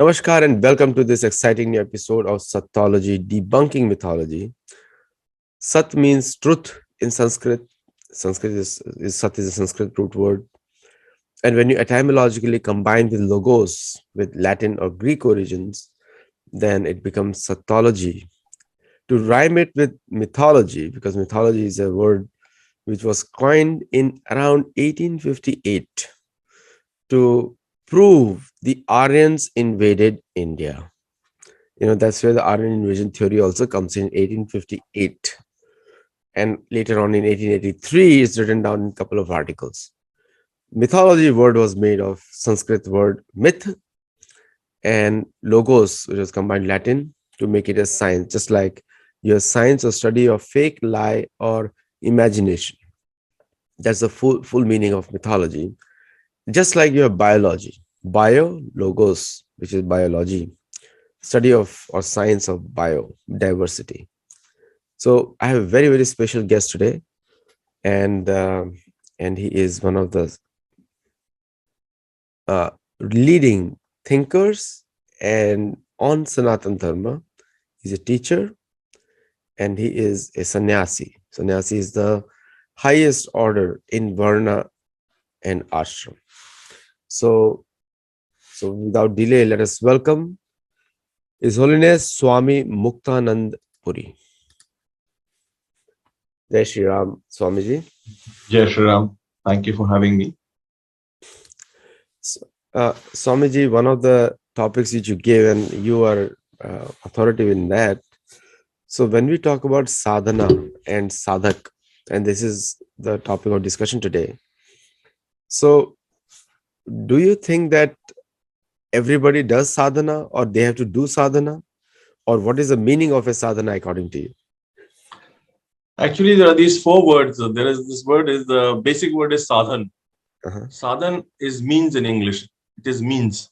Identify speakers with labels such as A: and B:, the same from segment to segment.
A: Namaskar and welcome to this exciting new episode of Sattology, debunking mythology. Sat means truth in Sanskrit. Sanskrit is Sat is a Sanskrit root word. And when you etymologically combine with logos, with Latin or Greek origins, then it becomes Sattology. To rhyme it with mythology, because mythology is a word which was coined in around 1858 to prove the Aryans invaded India. That's where the Aryan invasion theory also comes in 1858. And later on in 1883, it's written down in a couple of articles. Mythology word was made of Sanskrit word myth and logos, which was combined Latin to make it a science, just like your science or study of fake, lie, or imagination. That's the full meaning of mythology. Just like your biology, bio, logos, which is biology, study of or science of biodiversity. So I have a very, very special guest today, and he is one of the leading thinkers and on Sanatan Dharma. He's a teacher, and he is a sannyasi. Sannyasi is the highest order in Varna and Ashram. So without delay, let us welcome His Holiness Swami Muktanand Puri. Jai Shri Ram, Swamiji.
B: Jai Shri Ram. Thank you for having me.
A: Swamiji, one of the topics which you gave, and you are authoritative in that. So when we talk about sadhana and sadhak, and this is the topic of discussion today. So do you think that everybody does sadhana, or they have to do sadhana? Or what is the meaning of a sadhana according to you?
B: Actually, there are these four words. There is this word is the basic word is sadhan. Sadhan is means in English. It is means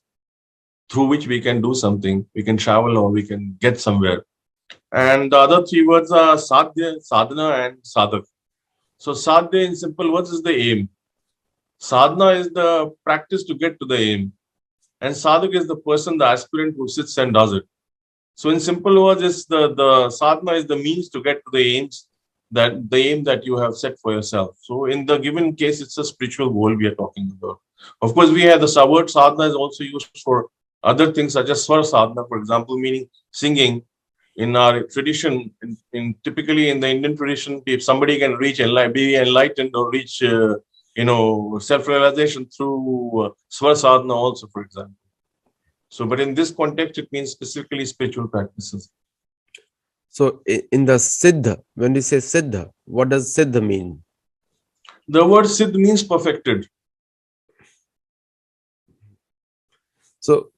B: through which we can do something. We can travel or we can get somewhere. And the other three words are sadhya, sadhana, and sadhak. So sadhya in simple words is the aim. Sadhana is the practice to get to the aim. And sadhak is the person, the aspirant who sits and does it. So in simple words, is the sadhana is the means to get to the aims that the aim that you have set for yourself. So in the given case, it's a spiritual goal we are talking about. Of course, we have the word sadhana is also used for other things such as swar sadhana, for example, meaning singing. In our tradition, in typically in the Indian tradition, if somebody can reach be enlightened or reach self-realization through swar sadhana also, for example. So, but in this context, it means specifically spiritual practices.
A: So in the siddha, when we say siddha, what does siddha mean?
B: The word siddh means perfected.
A: So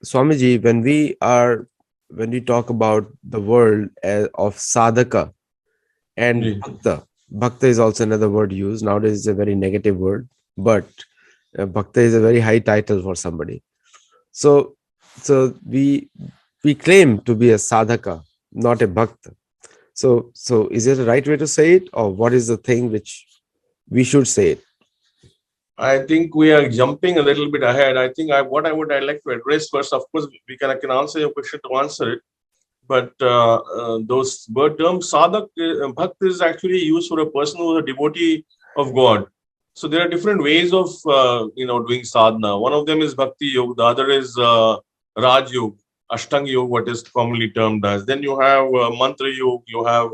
A: Swamiji, when we talk about the world of sadhaka and bhakta is also another word used. Nowadays it's a very negative word, but bhakta is a very high title for somebody. So we claim to be a sadhaka, not a bhakta. So is it the right way to say it, or what is the thing which we should say it?
B: I think we are jumping a little bit ahead. I think I'd like to address first. Of course, I can answer your question to answer it. But those word terms, sadhak, bhakt is actually used for a person who is a devotee of God. So there are different ways of doing sadhana. One of them is bhakti yoga. The other is raj yoga, ashtanga yoga, what is commonly termed as. Then you have mantra yoga. You have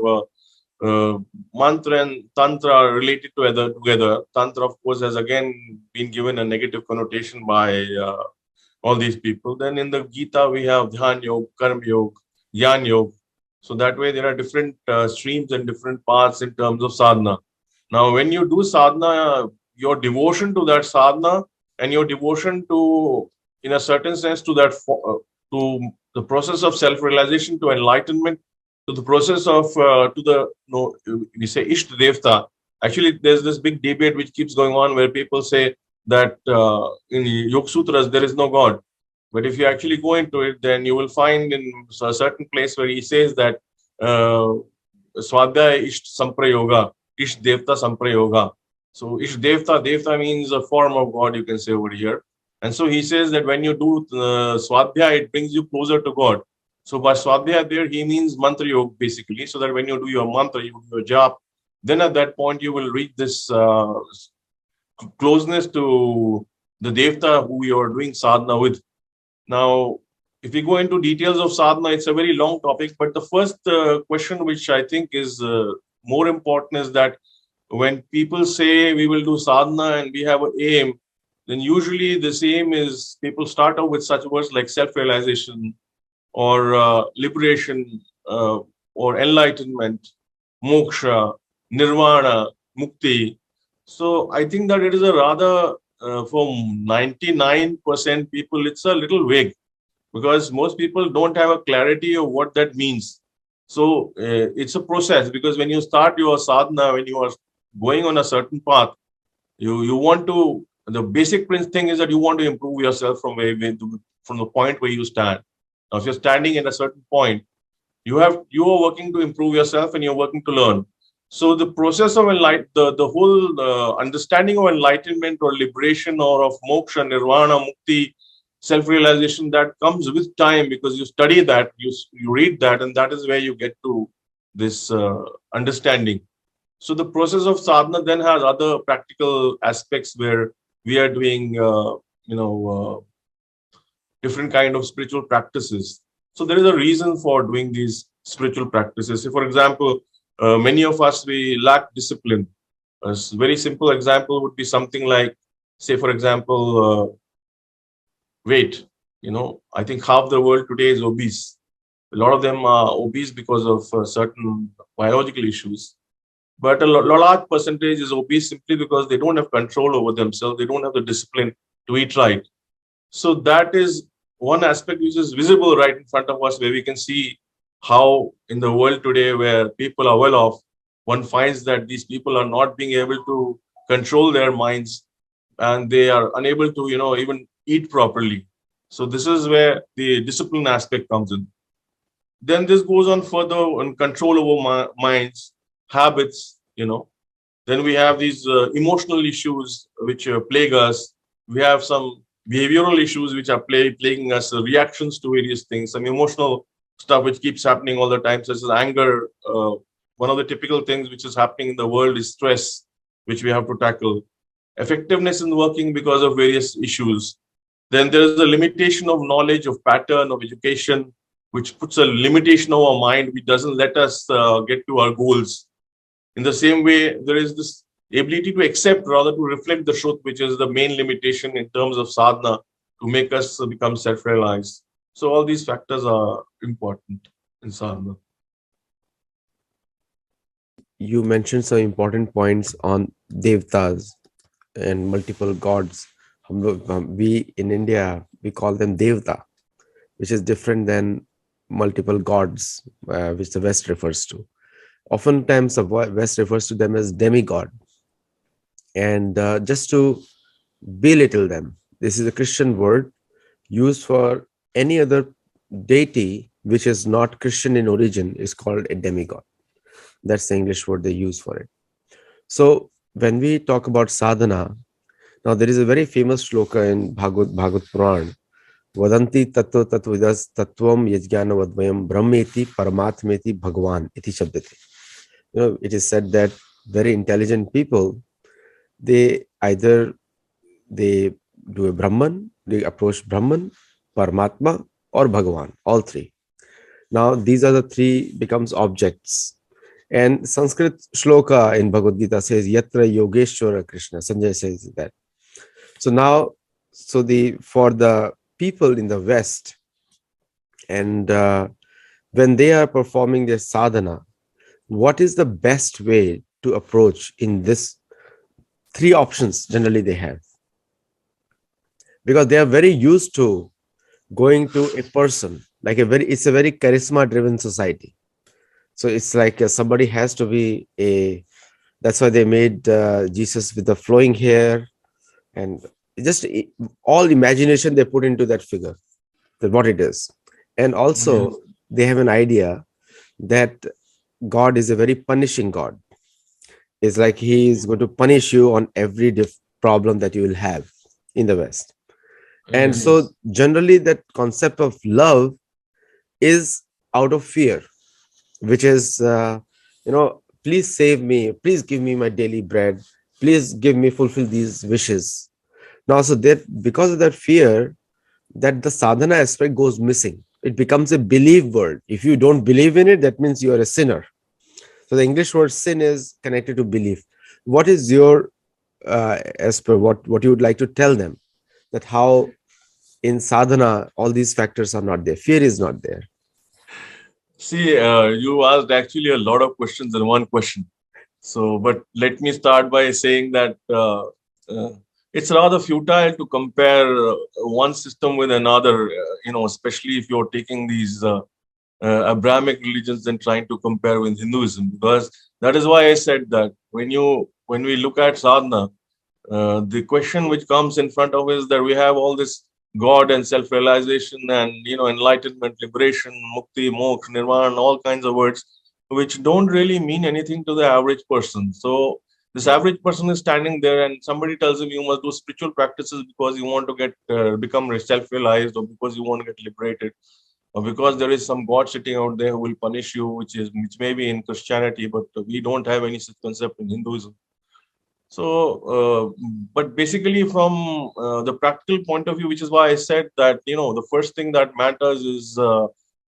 B: mantra and tantra are related together. Tantra, of course, has again been given a negative connotation by all these people. Then in the Gita, we have dhyan yoga, karma yoga, jnana yoga. So that way there are different streams and different paths in terms of sadhana. Now, when you do sadhana, your devotion to that sadhana and your devotion to, in a certain sense, to that to the process of self-realization, to enlightenment, to the process of we say Isht Devta. Actually, there's this big debate which keeps going on where people say that in Yoga Sutras there is no God. But if you actually go into it, then you will find in a certain place where he says that Swadhyaya Isht Samprayoga, Isht Devta Samprayoga. So Isht Devta means a form of God, you can say over here. And so he says that when you do Swadhyaya, it brings you closer to God. So by Swadhyaya there, he means mantra yoga basically, so that when you do your mantra, you do your jap, then at that point you will reach this closeness to the Devta who you are doing sadhana with. Now, if we go into details of sadhana, it's a very long topic, but the first question which I think is more important is that when people say we will do sadhana and we have an aim, then usually this aim is people start out with such words like self-realization or liberation or enlightenment, moksha, nirvana, mukti. So I think that it is a rather, for 99% people, it's a little vague because most people don't have a clarity of what that means. So it's a process because when you start your sadhana, when you are going on a certain path, you want to, the basic thing is that you want to improve yourself from from the point where you stand. Now, if you're standing at a certain point, you are working to improve yourself and you're working to learn. So the process of the whole understanding of enlightenment or liberation or of moksha, nirvana, mukti, self-realization, that comes with time because you study that, you read that, and that is where you get to this understanding. So the process of sadhana then has other practical aspects where we are doing, different kind of spiritual practices. So there is a reason for doing these spiritual practices. So for example, many of us, we lack discipline. A very simple example would be something like, say, for example, weight. I think half the world today is obese. A lot of them are obese because of certain biological issues. But a large percentage is obese simply because they don't have control over themselves. They don't have the discipline to eat right. So that is one aspect which is visible right in front of us, where we can see how in the world today where people are well off, one finds that these people are not being able to control their minds and they are unable to, even eat properly. So this is where the discipline aspect comes in. Then this goes on further on control over minds, habits, Then we have these emotional issues which plague us. We have some behavioral issues which are plaguing us, reactions to various things, some emotional stuff which keeps happening all the time, such as anger. One of the typical things which is happening in the world is stress, which we have to tackle. Effectiveness in working because of various issues. Then there is a limitation of knowledge, of pattern, of education, which puts a limitation on our mind, which doesn't let us get to our goals. In the same way, there is this ability to accept, rather to reflect the truth, which is the main limitation in terms of sadhana to make us become self-realized. So all these factors are important in sadhana.
A: You mentioned some important points on devtas and multiple gods. We in India, we call them devta, which is different than multiple gods, which the West refers to. Oftentimes, the West refers to them as demigod. And just to belittle them, this is a Christian word used for any other deity which is not Christian in origin is called a demigod. That's the English word they use for it. So when we talk about sadhana, now there is a very famous shloka in Bhagavad Puran. Vadanti tattva tattvidas tattvam yajnana vadvayam brahmeti paramatmeti bhagwan iti shabdate. It is said that very intelligent people, they either they do a Brahman, they approach Brahman, Paramatma, or Bhagavan, all three. Now, these are the three becomes objects. And Sanskrit shloka in Bhagavad Gita says, Yatra Yogeshwara Krishna. Sanjay says that. So now, for the people in the West, and when they are performing their sadhana, what is the best way to approach in this three options generally they have? Because they are very used to going to a person, it's a very charisma driven society. So it's like somebody has to be that's why they made Jesus with the flowing hair, and just all imagination they put into that figure, that what it is. And also they have an idea that God is a very punishing God. It's like he is going to punish you on every problem that you will have in the West. And
B: Yes.
A: so generally that concept of love is out of fear, which is, please save me, please give me my daily bread, please give me, fulfill these wishes. Now, so that because of that fear, that the sadhana aspect goes missing. It becomes a belief word. If you don't believe in it, that means you are a sinner. So the English word sin is connected to belief. What is your, as per what you would like to tell them, that how in sadhana all these factors are not there, fear is not there?
B: See, you asked actually a lot of questions in one question. So, but let me start by saying that it's rather futile to compare one system with another, especially if you're taking these Abrahamic religions and trying to compare with Hinduism, because that is why I said that when we look at sadhana, the question which comes in front of us is that we have all this God and self-realization and enlightenment, liberation, mukti, moksha, nirvana, all kinds of words which don't really mean anything to the average person. So this average person is standing there and somebody tells him you must do spiritual practices because you want to get become self-realized, or because you want to get liberated, or because there is some God sitting out there who will punish you, which may be in Christianity, but we don't have any such concept in Hinduism. So, but basically, from the practical point of view, which is why I said that the first thing that matters is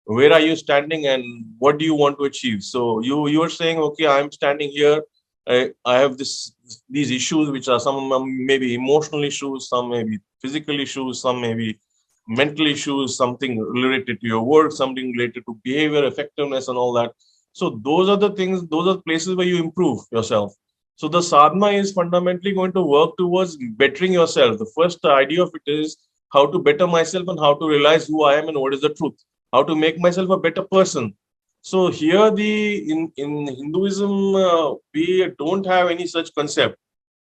B: where are you standing and what do you want to achieve. So you are saying, okay, I'm standing here. I have these issues, which are some maybe emotional issues, some maybe physical issues, some maybe mental issues, something related to your work, something related to behavior, effectiveness, and all that. So those are the things. Those are places where you improve yourself. So the sadhana is fundamentally going to work towards bettering yourself. The first idea of it is how to better myself and how to realize who I am and what is the truth. How to make myself a better person. So here, the in Hinduism, we don't have any such concept.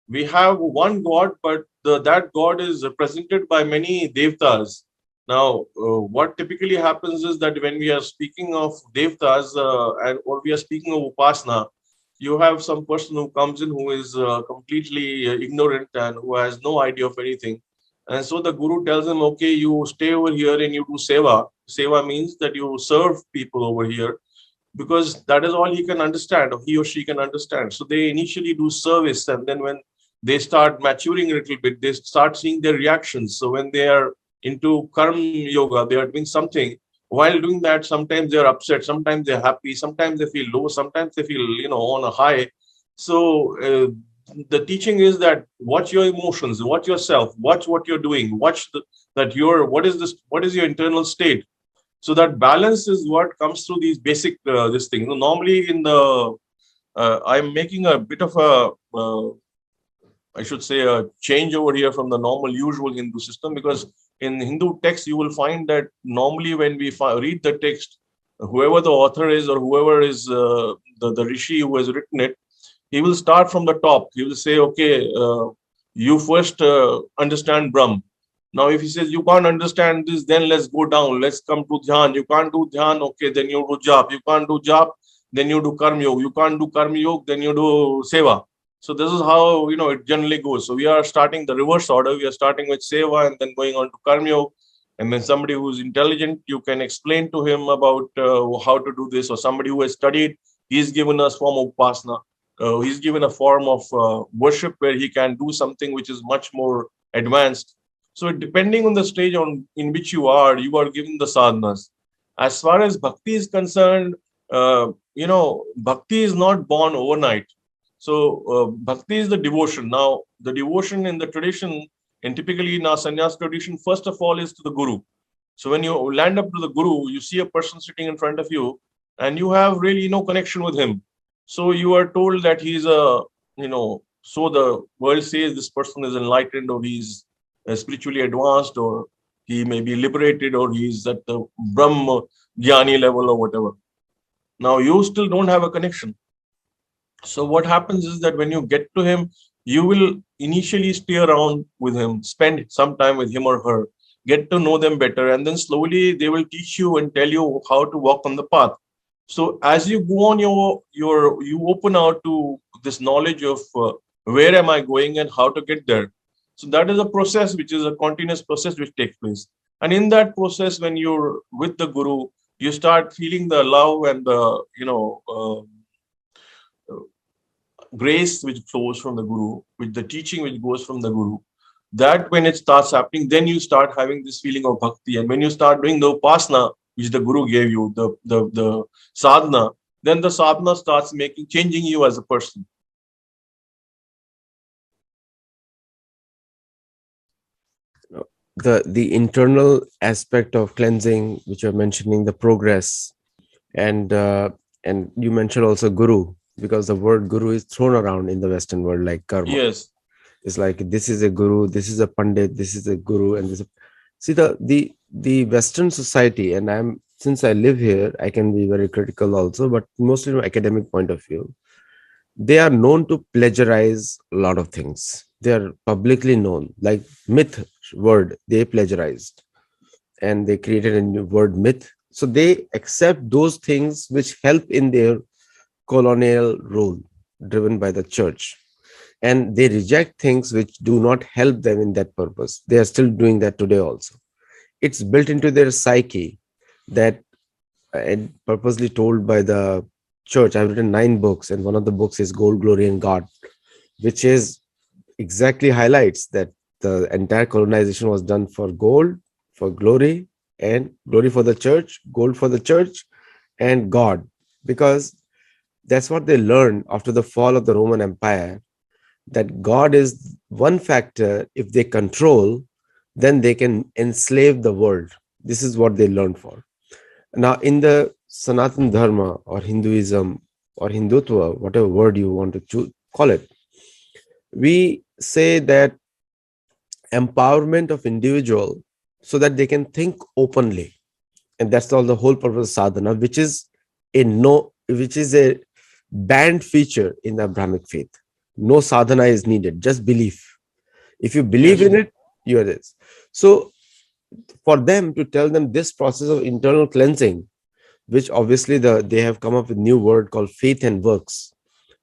B: We have one God, but that God is represented by many devtas. Now, what typically happens is that when we are speaking of devtas or we are speaking of upasana, you have some person who comes in who is completely ignorant and who has no idea of anything. And so the guru tells him, okay, you stay over here and you do seva. Seva means that you serve people over here, because that is all he can understand, or he or she can understand. So they initially do service, and then when they start maturing a little bit, they start seeing their reactions. So when they are into karma yoga, they are doing something. While doing that, sometimes they're upset, sometimes they're happy, sometimes they feel low, sometimes they feel on a high. So the teaching is that watch your emotions, watch yourself, watch what you're doing, watch that your what is your internal state. So that balance is what comes through these basic this thing. Normally in the I'm making a bit of a I should say a change over here from the normal usual Hindu system, because in Hindu text you will find that normally when we read the text, whoever the author is or whoever is the rishi who has written it, he will start from the top. He will say, okay, you first understand Brahm. Now, if he says you can't understand this, then let's go down. Let's come to dhyan. You can't do dhyan, okay, then you do jap. You can't do jap, then you do karma yoga. You can't do karma yoga, then you do seva. So this is how it generally goes. So we are starting the reverse order. We are starting with seva and then going on to karma yoga. And then somebody who's intelligent, you can explain to him about how to do this, or somebody who has studied, he's given us form of upasana. He's given a form of worship where he can do something which is much more advanced. So depending on the stage in which you are given the sadhanas. As far as bhakti is concerned, bhakti is not born overnight. So bhakti is the devotion. Now, the devotion in the tradition, and typically in our sannyas tradition, first of all is to the guru. So when you land up to the guru, you see a person sitting in front of you, and you have really no connection with him. So you are told that he's so the world says this person is enlightened, or he's spiritually advanced, or he may be liberated, or he's at the Brahma Jnani level, or whatever. Now you still don't have a connection. So what happens is that when you get to him, you will initially stay around with him, spend some time with him or her, get to know them better, and then slowly they will teach you and tell you how to walk on the path. So as you go on, you open out to this knowledge of where am I going and how to get there. So that is a process which is a continuous process which takes place. And in that process, when you're with the Guru, you start feeling the love and the grace which flows from the Guru, with the teaching which goes from the Guru. That when it starts happening, then you start having this feeling of bhakti. And when you start doing the upasana, which the Guru gave you, the sadhana, then the sadhana starts changing you as a person.
A: The internal aspect of cleansing, which you're mentioning, the progress, and you mentioned also guru, because the word guru is thrown around in the Western world like karma.
B: Yes.
A: It's like this is a guru, this is a pandit, this is a guru, and this. See the Western society, and since I live here, I can be very critical also, but mostly from academic point of view, they are known to plagiarize a lot of things. They are publicly known, like myth word they plagiarized, and they created a new word myth. So they accept those things which help in their colonial rule driven by the church, and they reject things which do not help them in that purpose. They are still doing that today also. It's built into their psyche that, and purposely told by the church. I've written 9 books, and one of the books is Gold, Glory, and God, which is exactly highlights that the entire colonization was done for gold, for glory, and glory for the church, gold for the church, and God, because that's what they learned after the fall of the Roman Empire, that God is one factor. If they control, then they can enslave the world. This is what they learned for. Now, in the Sanatan Dharma or Hinduism or Hindutva, whatever word you want to call it, we say that empowerment of individual so that they can think openly, and that's all the whole purpose of sadhana, which is a banned feature in the Abrahamic faith. No sadhana is needed, just belief. If you believe
B: Yes.
A: in it, you are this. So for them to tell them this process of internal cleansing, which obviously they have come up with new word called faith and works,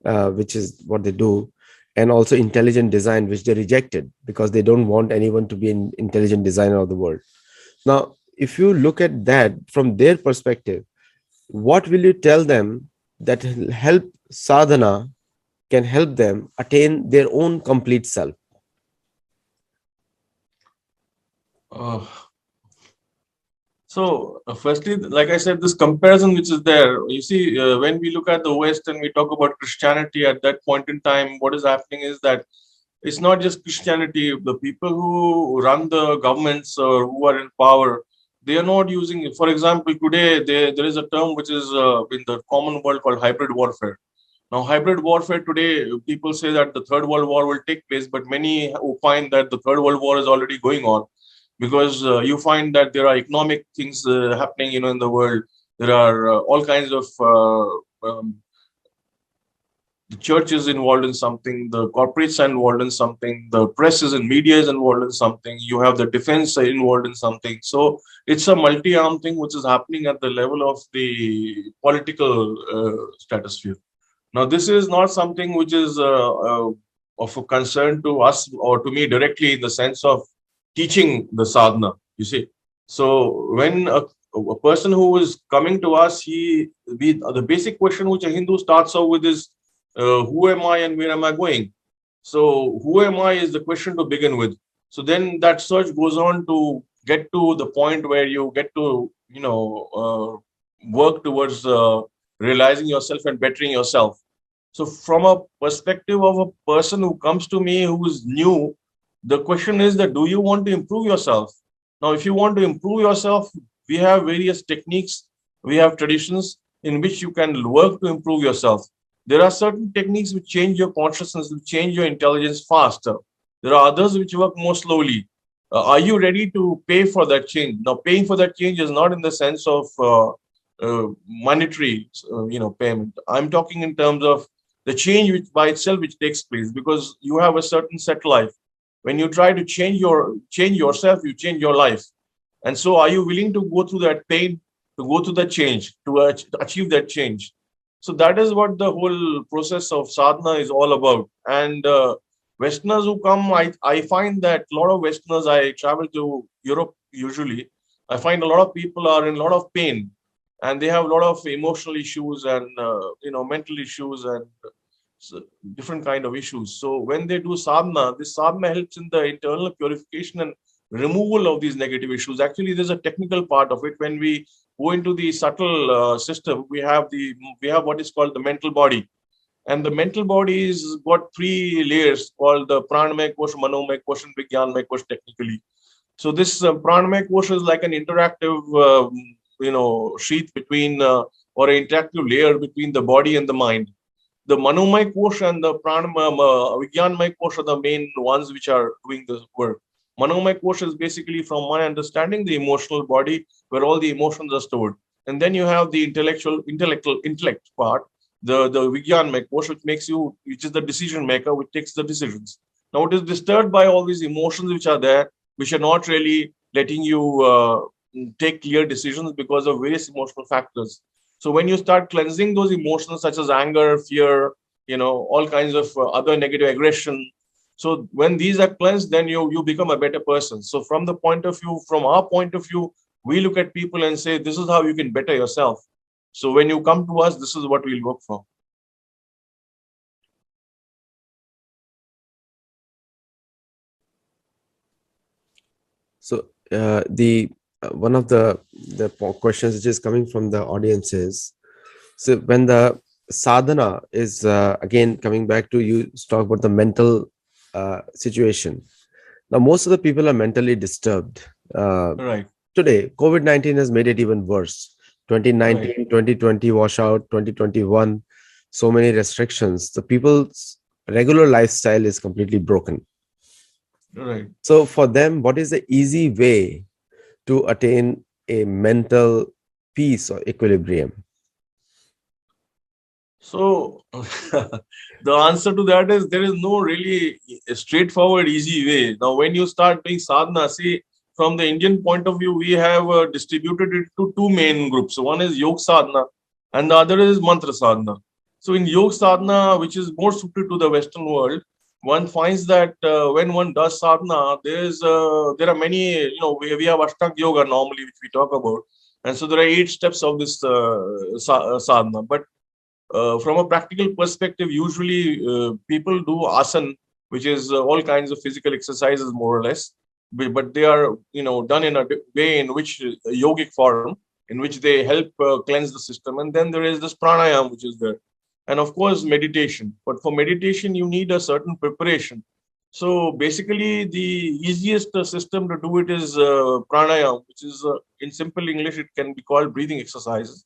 A: which is what they do, and also intelligent design, which they rejected because they don't want anyone to be an intelligent designer of the world. Now, if you look at that from their perspective, what will you tell them that will help sadhana, can help them attain their own complete self?
B: Uh, firstly, like I said, this comparison which is there, you see, when we look at the West and we talk about Christianity at that point in time, what is happening is that it's not just Christianity. The people who run the governments or who are in power, they are not using, for example, today there is a term which is in the common world called hybrid warfare. Now, hybrid warfare today, people say that the Third World War will take place, but many who find that the Third World War is already going on, because you find that there are economic things happening, in the world. There are all kinds of the church is involved in something, the corporates are involved in something, the press is and media is involved in something, you have the defense involved in something. So it's a multi-arm thing which is happening at the level of the political stratosphere. Now, this is not something which is of a concern to us or to me directly in the sense of teaching the sadhana, you see. So when a person who is coming to us, the basic question which a Hindu starts out with is, who am I and where am I going? So who am I is the question to begin with. So then that search goes on to get to the point where you get to, work towards realizing yourself and bettering yourself. So from a perspective of a person who comes to me who is new, the question is that, do you want to improve yourself? Now, if you want to improve yourself, we have various techniques, we have traditions in which you can work to improve yourself. There are certain techniques which change your consciousness, which change your intelligence faster. There are others which work more slowly. Are you ready to pay for that change? Now, paying for that change is not in the sense of monetary, payment. I'm talking in terms of the change which by itself which takes place, because you have a certain set life. When you try to change yourself, you change your life. And so, are you willing to go through that pain, to go through that change, to achieve that change? So that is what the whole process of sadhana is all about. And Westerners who come, I find that a lot of Westerners, I travel to Europe usually, I find a lot of people are in a lot of pain, and they have a lot of emotional issues and mental issues and s- different kind of issues. So when they do sadhana, this sadhana helps in the internal purification and removal of these negative issues. Actually, there's a technical part of it. When we go into the subtle system, we have what is called the mental body, and the mental body is got three layers called the pranamaya kosha, manomaya kosha, and vijnanamaya kosha technically. So this pranamaya kosha is like an interactive, sheath between or an interactive layer between the body and the mind. The manomaya kosha and the vijnanamaya kosha are the main ones which are doing the work. Manomaya kosha is basically, from my understanding, the emotional body where all the emotions are stored, and then you have the intellect part, the vijnanamaya kosha, which is the decision maker, which takes the decisions. Now it is disturbed by all these emotions which are there, which are not really letting you take clear decisions because of various emotional factors. So when you start cleansing those emotions such as anger, fear, all kinds of other negative aggression. So when these are cleansed, then you become a better person. So from our point of view, we look at people and say, this is how you can better yourself. So when you come to us, this is what we'll work for.
A: So the one of the questions which is coming from the audience is, so when the sadhana is again coming back to you talk about the mental situation. Now most of the people are mentally disturbed.
B: Right,
A: Today COVID-19 has made it even worse.
B: right,
A: 2019, 2020 washout, 2021, so many restrictions. The people's regular lifestyle is completely broken.
B: right.
A: So for them, what is the easy way to attain a mental peace or equilibrium?
B: So the answer to that is there is no really straightforward, easy way. Now, when you start doing sadhana, see, from the Indian point of view, we have distributed it to two main groups. So one is yoga sadhana, and the other is mantra sadhana. So in yoga sadhana, which is more suited to the Western world, one finds that when one does sadhana, there are many, we have Ashtanga yoga normally, which we talk about, and so there are 8 steps of this sadhana. But from a practical perspective, usually people do asana, which is all kinds of physical exercises, more or less, but they are done in a way in which yogic form, in which they help cleanse the system. And then there is this pranayam, which is there, and of course meditation. But for meditation, you need a certain preparation. So basically, the easiest system to do it is pranayam, which is in simple English, it can be called breathing exercises.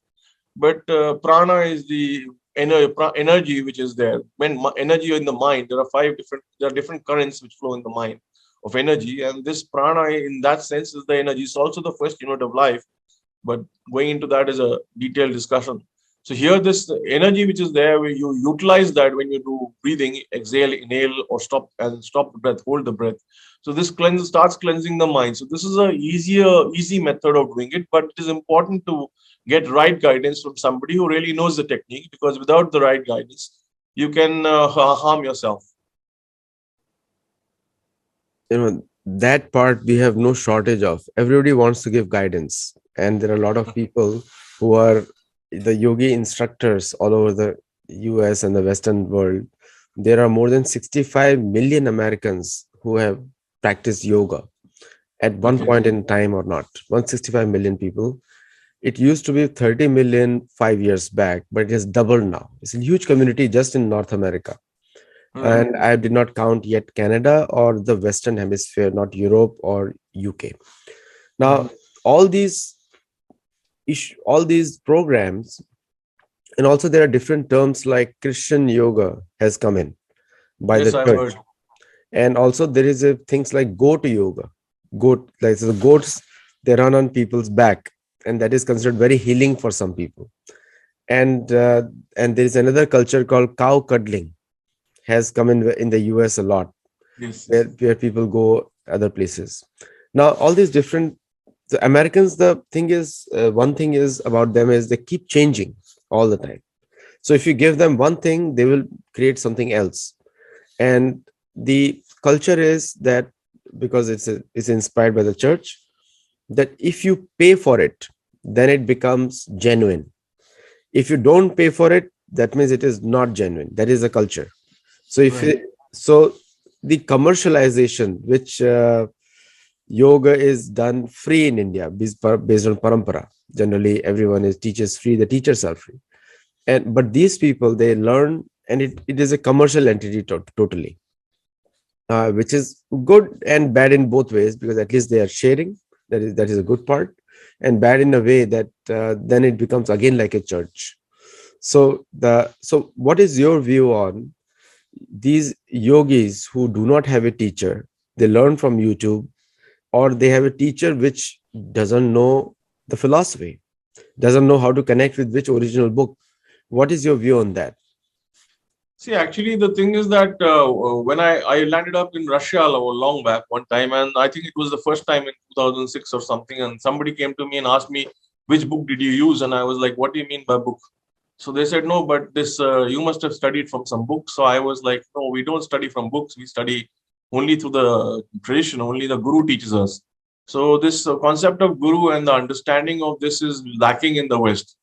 B: But prana is the energy which is there. When energy in the mind, there are different currents which flow in the mind of energy, and this prana in that sense is the energy. It's also the first unit of life, but going into that is a detailed discussion. So here, this energy which is there, where you utilize that when you do breathing, exhale, inhale, or stop the breath, hold the breath. So this starts cleansing the mind. So this is a easy method of doing it, but it is important to get right guidance from somebody who really knows the technique, because without the right guidance, you can harm yourself.
A: That part we have no shortage of. Everybody wants to give guidance, and there are a lot of people who are the yogi instructors all over the US and the Western world. There are more than 65 million Americans who have practiced yoga at one
B: Okay.
A: point in time or not. 165 million people. It used to be 30 million 5 years back, but it has doubled now. It's a huge community just in North America.
B: Right.
A: And I did not count yet Canada or the Western Hemisphere, not Europe or UK. Now,
B: Mhm.
A: all these all these programs, and also there are different terms like Christian yoga has come in by
B: Yes,
A: the
B: I've
A: church,
B: heard.
A: and also there is a things like goat yoga. Goat, like so the goats, they run on people's back, and that is considered very healing for some people. And there is another culture called cow cuddling has come in the US a lot,
B: Yes, yes.
A: where people go other places. Now, all these different the Americans, the thing is, one thing is about them is they keep changing all the time. So if you give them one thing, they will create something else. And the culture is that, because it's inspired by the church, that if you pay for it, then it becomes genuine. If you don't pay for it, that means it is not genuine. That is a culture. So if
B: Right.
A: it, so the commercialization, which yoga is done free in India, based on parampara. Generally, everyone is teaches free. The teachers are free, and but these people, they learn, and it is a commercial entity totally, which is good and bad in both ways, because at least they are sharing. That is a good part, and bad in a way that then it becomes again like a church. So what is your view on these yogis who do not have a teacher? They learn from YouTube, or they have a teacher which doesn't know the philosophy, doesn't know how to connect with which original book. What is your view on that?
B: See, actually, the thing is that when I landed up in Russia a long back one time, and I think it was the first time in 2006 or something, and somebody came to me and asked me, which book did you use? And I was like, what do you mean by book? So they said, no, but this, you must have studied from some books. So I was like, no, we don't study from books. We study only through the tradition, only the guru teaches us. So this concept of guru and the understanding of this is lacking in the West.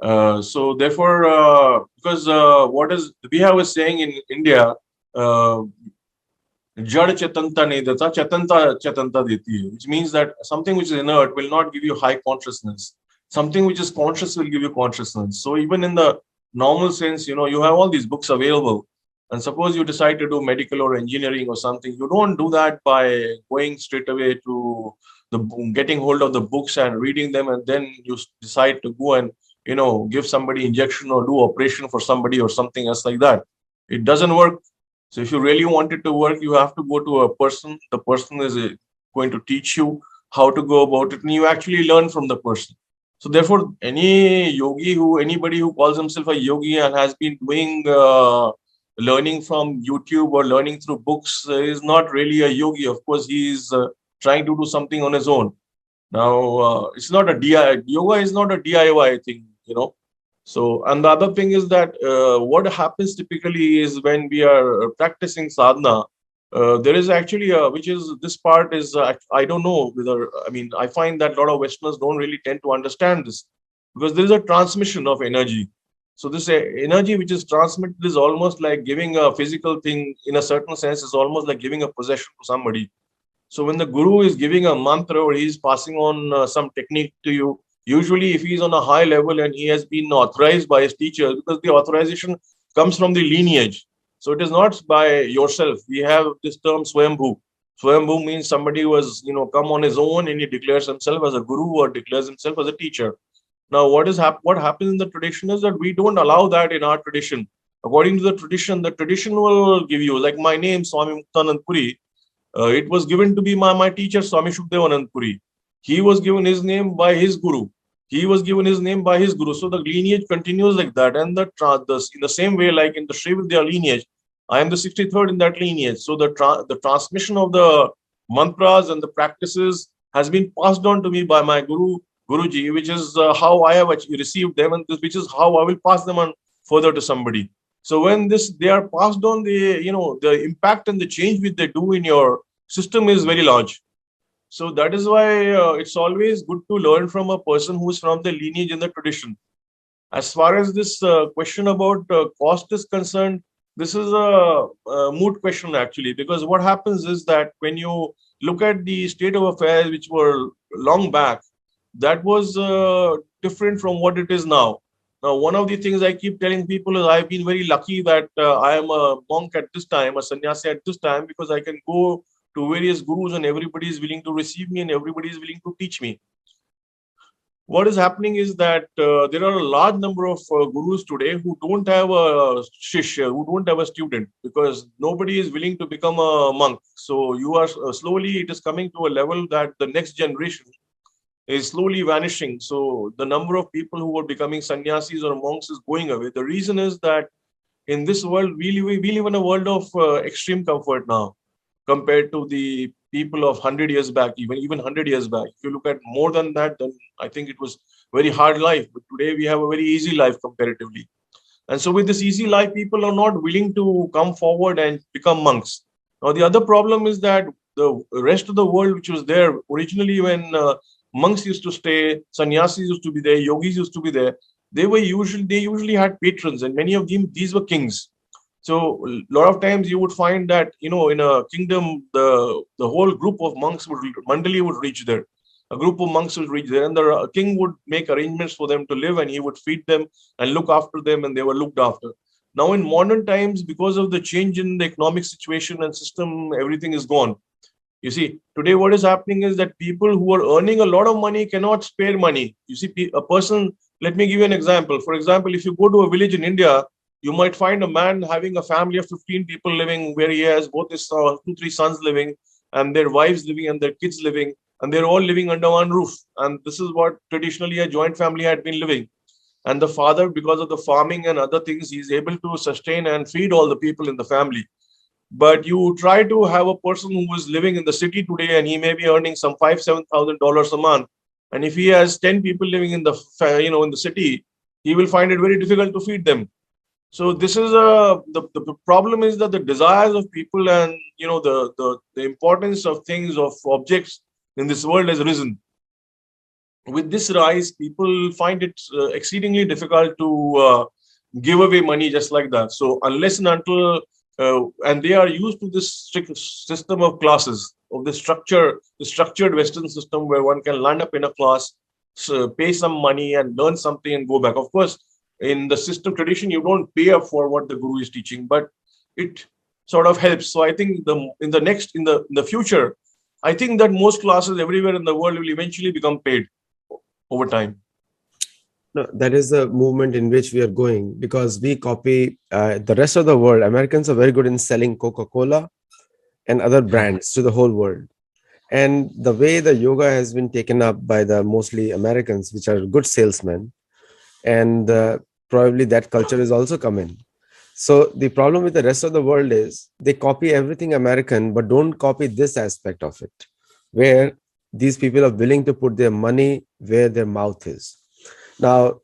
B: So therefore, because what is we have a saying in India, uh, Jad Chetanta nahi deta, Chetanta Chetanta deti hai, which means that something which is inert will not give you high consciousness. Something which is conscious will give you consciousness. So even in the normal sense, you have all these books available. And suppose you decide to do medical or engineering or something, you don't do that by going straight away to the getting hold of the books and reading them, and then you decide to go and give somebody injection or do operation for somebody or something else like that. It doesn't work. So if you really want it to work, you have to go to a person. The person is going to teach you how to go about it, and you actually learn from the person. So therefore, anybody who calls himself a yogi and has been doing learning from YouTube or learning through books is not really a yogi. Of course, he is trying to do something on his own. Now, it's not a DIY. Yoga is not a DIY thing. So, and the other thing is that what happens typically is when we are practicing sadhana, there is actually which is this part is I don't know whether I mean I find that a lot of Westerners don't really tend to understand this, because there is a transmission of energy. So this energy which is transmitted is almost like giving a physical thing in a certain sense, is almost like giving a possession to somebody. So when the guru is giving a mantra or he's passing on some technique to you, usually if he's on a high level and he has been authorized by his teachers, because the authorization comes from the lineage. So it is not by yourself. We have this term Swayambhu. Swayambhu means somebody who has come on his own and he declares himself as a guru or declares himself as a teacher. Now, what happens in the tradition is that we don't allow that in our tradition. According to the tradition will give you, like my name, Swami Muktanand Puri. It was given to be my teacher, Swami Shukdevanand Puri. He was given his name by his guru. He was given his name by his guru. So the lineage continues like that. And in the same way, like in the Sri Vidya lineage, I am the 63rd in that lineage. So the transmission of the mantras and the practices has been passed on to me by my guru, Guruji, which is how I have received them, and which is how I will pass them on further to somebody. So when they are passed on, the impact and the change which they do in your system is very large. So that is why it's always good to learn from a person who is from the lineage and the tradition. As far as this question about cost is concerned, this is a moot question actually, because what happens is that when you look at the state of affairs which were long back, that was different from what it is now. Now, one of the things I keep telling people is I've been very lucky that I am a monk at this time, a sannyasi at this time, because I can go to various gurus and everybody is willing to receive me and everybody is willing to teach me. What is happening is that there are a large number of gurus today who don't have a shishya, who don't have a student, because nobody is willing to become a monk. So you are slowly, it is coming to a level that the next generation is slowly vanishing. So the number of people who are becoming sannyasis or monks is going away. The reason is that in this world, we live in a world of extreme comfort now compared to the people of 100 years back, even 100 years back. If you look at more than that, then I think it was very hard life. But today we have a very easy life comparatively. And so with this easy life, people are not willing to come forward and become monks. Now, the other problem is that the rest of the world, which was there originally when monks used to stay, sannyasis used to be there, yogis used to be there, they usually had patrons, and many of them these were kings. So a lot of times you would find that in a kingdom the whole group of monks mandali would reach there. A group of monks would reach there, and the king would make arrangements for them to live, and he would feed them and look after them, and they were looked after. Now, in modern times, because of the change in the economic situation and system, everything is gone. You see, today what is happening is that people who are earning a lot of money cannot spare money. You see, a person, let me give you an example. For example, if you go to a village in India, you might find a man having a family of 15 people living where he has both his two, three sons living and their wives living and their kids living, and they're all living under one roof. And this is what traditionally a joint family had been living. And the father, because of the farming and other things, he's able to sustain and feed all the people in the family. But you try to have a person who is living in the city today, and he may be earning some $5,000-7,000 a month, and if he has 10 people living in the in the city, he will find it very difficult to feed them. So this is the problem is that the desires of people and the importance of things, of objects in this world has risen. With this rise, people find it exceedingly difficult to give away money just like that. So unless and until and they are used to this strict system of classes, of the structured Western system where one can land up in a class, so pay some money and learn something and go back. Of course, in the system tradition, you don't pay up for what the guru is teaching, but it sort of helps. So I think in the future, I think that most classes everywhere in the world will eventually become paid over time.
A: No, that is the movement in which we are going, because we copy the rest of the world. Americans are very good in selling Coca-Cola and other brands to the whole world. And the way the yoga has been taken up by the mostly Americans, which are good salesmen, and probably that culture is also coming. So the problem with the rest of the world is they copy everything American, but don't copy this aspect of it, where these people are willing to put their money where their mouth is. Now,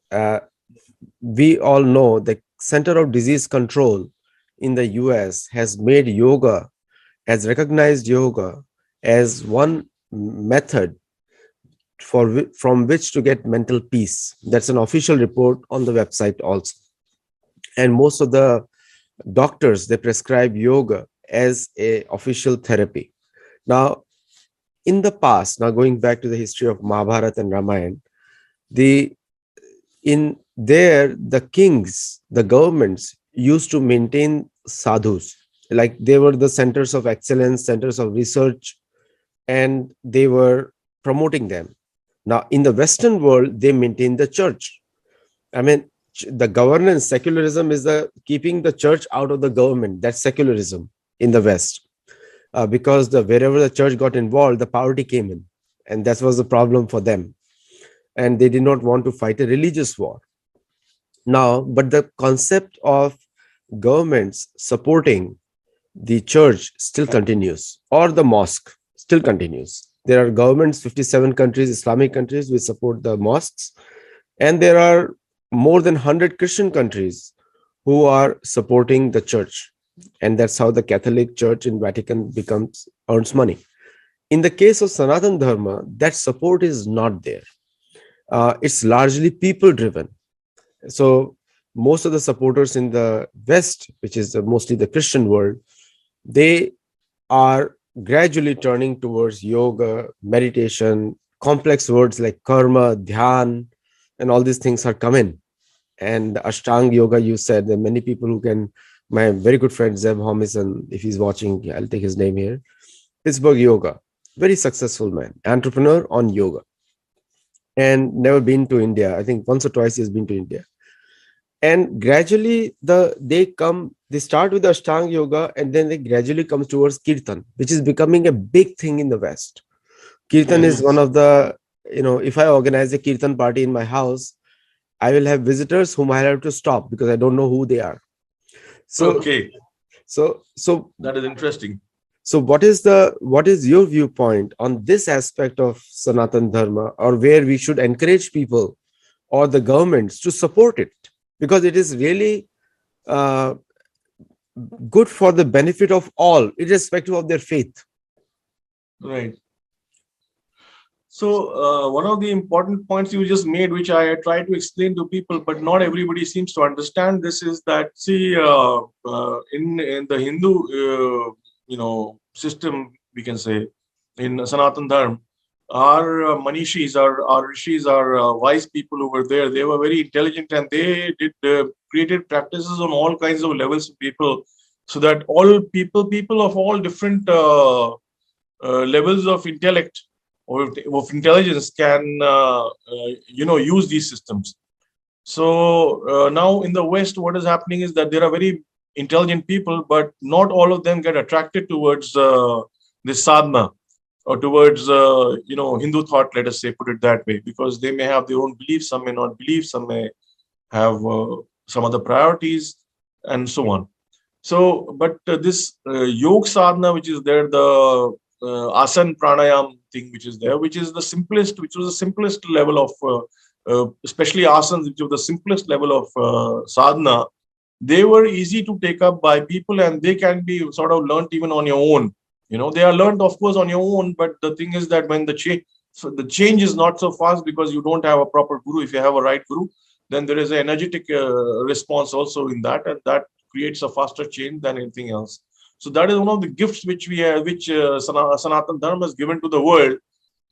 A: we all know the Center of Disease Control in the US has made yoga, has recognized yoga as one method from which to get mental peace. That's an official report on the website also. And most of the doctors, they prescribe yoga as a official therapy. Now, in the past, now going back to the history of Mahabharata and Ramayana, the kings, the governments used to maintain sadhus, like they were the centers of excellence, centers of research, and they were promoting them. Now, in the Western world, they maintain the church. I mean, the governance, secularism is the keeping the church out of the government. That's secularism in the West, because wherever the church got involved, the poverty came in, and that was the problem for them. And they did not want to fight a religious war. Now, but the concept of governments supporting the church still continues, or the mosque still continues. There are governments, 57 countries, Islamic countries, which support the mosques. And there are more than 100 Christian countries who are supporting the church. And that's how the Catholic Church in Vatican earns money. In the case of Sanatana Dharma, that support is not there. It's largely people driven. So most of the supporters in the West, which is mostly the Christian world, they are gradually turning towards yoga, meditation, complex words like karma, dhyan, and all these things are coming. And Ashtanga yoga, you said, there are many people who can. My very good friend Zeb Homison, if he's watching, I'll take his name here. Pittsburgh Yoga, very successful man, entrepreneur on yoga, and never been to India. I think once or twice he's been to India. And gradually they start with the Ashtanga yoga, and then they gradually come towards Kirtan, which is becoming a big thing in the West. Kirtan is one of the, if I organize a Kirtan party in my house, I will have visitors whom I have to stop because I don't know who they are. So,
B: okay.
A: So
B: That is interesting.
A: So what is your viewpoint on this aspect of Sanatana Dharma, or where we should encourage people or the governments to support it? Because it is really good for the benefit of all, irrespective of their faith.
B: Right. So one of the important points you just made, which I try to explain to people, but not everybody seems to understand this, is that see, in the Hindu system, we can say, in Sanatan Dharma, our manishis, our rishis, our wise people who were there, they were very intelligent, and they did created practices on all kinds of levels of people, so that all people of all different levels of intellect or of intelligence can use these systems. So now in the West, what is happening is that there are very intelligent people, but not all of them get attracted towards this sadhana, or towards Hindu thought, let us say, put it that way, because they may have their own beliefs, some may not believe, some may have some other priorities, and so on. So, but this yoga sadhana, which is there, the asan pranayam thing, which is there, which is the simplest, which was the simplest level of, especially asanas, which was the simplest level of sadhana. They were easy to take up by people, and they can be sort of learned even on your own. They are learned, of course, on your own, but the thing is that when the change is not so fast because you don't have a proper guru. If you have a right guru, then there is an energetic response also in that, and that creates a faster change than anything else. So that is one of the gifts which we have, which Sanatan Dharma has given to the world.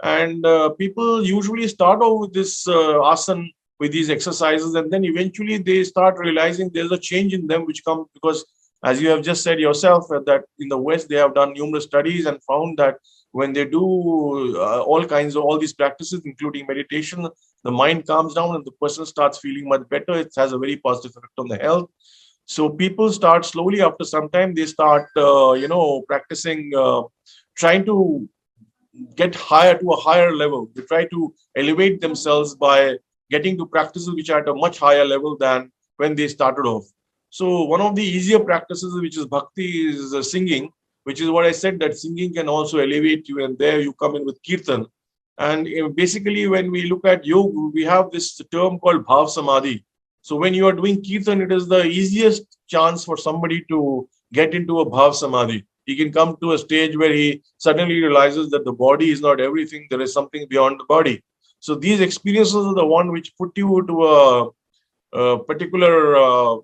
B: And people usually start off with this asan, with these exercises, and then eventually they start realizing there's a change in them which comes because, as you have just said yourself, that in the West they have done numerous studies and found that when they do all these practices, including meditation, the mind calms down and the person starts feeling much better. It has a very positive effect on the health. So people start slowly, after some time they start practicing, trying to get higher to a higher level. They try to elevate themselves by getting to practices which are at a much higher level than when they started off. So one of the easier practices, which is bhakti, is singing, which is what I said, that singing can also elevate you, and there you come in with kirtan. And basically, when we look at yoga, we have this term called bhav samadhi. So when you are doing kirtan, it is the easiest chance for somebody to get into a bhav samadhi. He can come to a stage where he suddenly realizes that the body is not everything. There is something beyond the body. So these experiences are the one which put you to a particular,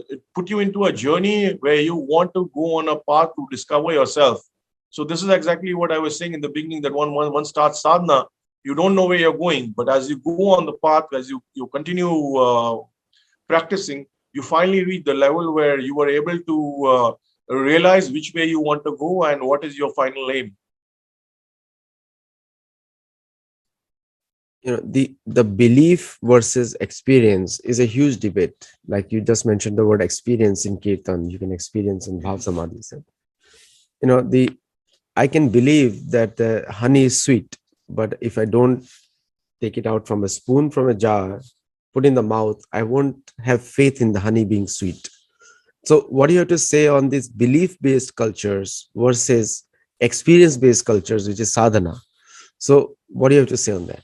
B: it put you into a journey where you want to go on a path to discover yourself. So this is exactly what I was saying in the beginning, that one starts sadhana, you don't know where you're going, but as you go on the path, as you continue practicing, you finally reach the level where you are able to realize which way you want to go and what is your final aim.
A: The belief versus experience is a huge debate. Like you just mentioned the word experience in kirtan, you can experience in bhav samadhi. I can believe that the honey is sweet, but if I don't take it out from a spoon from a jar, put in the mouth, I won't have faith in the honey being sweet. So what do you have to say on these belief-based cultures versus experience-based cultures, which is sadhana? So what do you have to say on that?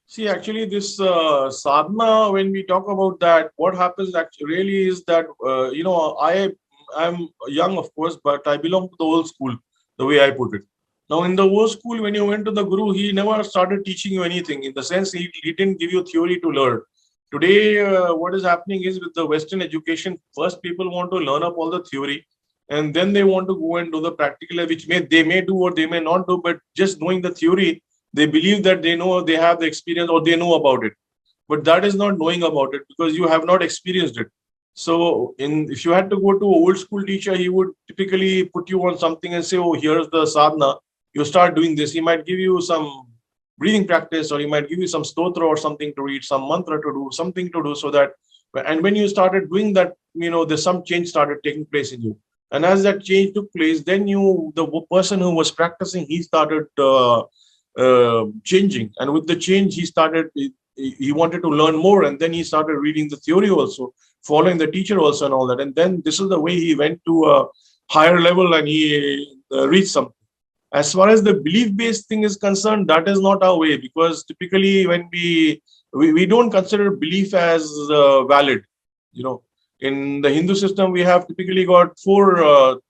B: See, actually, this sadhana, when we talk about that, what happens actually really is that, I'm young, of course, but I belong to the old school, the way I put it. Now, in the old school, when you went to the guru, he never started teaching you anything. In the sense, he didn't give you theory to learn. Today, what is happening is with the Western education, first people want to learn up all the theory, and then they want to go and do the practical, which they may do or they may not do, but just knowing the theory, they believe that they know, they have the experience, or they know about it. But that is not knowing about it, because you have not experienced it. So if you had to go to an old school teacher, he would typically put you on something and say, oh, here's the sadhana, you start doing this. He might give you some breathing practice, or he might give you some stotra or something to read, some mantra to do, something to do, so that, and when you started doing that, there's some change started taking place in you. And as that change took place, then the person who was practicing, he started changing. And with the change, he wanted to learn more. And then he started reading the theory also, following the teacher also, and all that. And then this is the way he went to a higher level, and he reached something. As far as the belief-based thing is concerned, that is not our way, because typically when we don't consider belief as valid. In the Hindu system, we have typically got four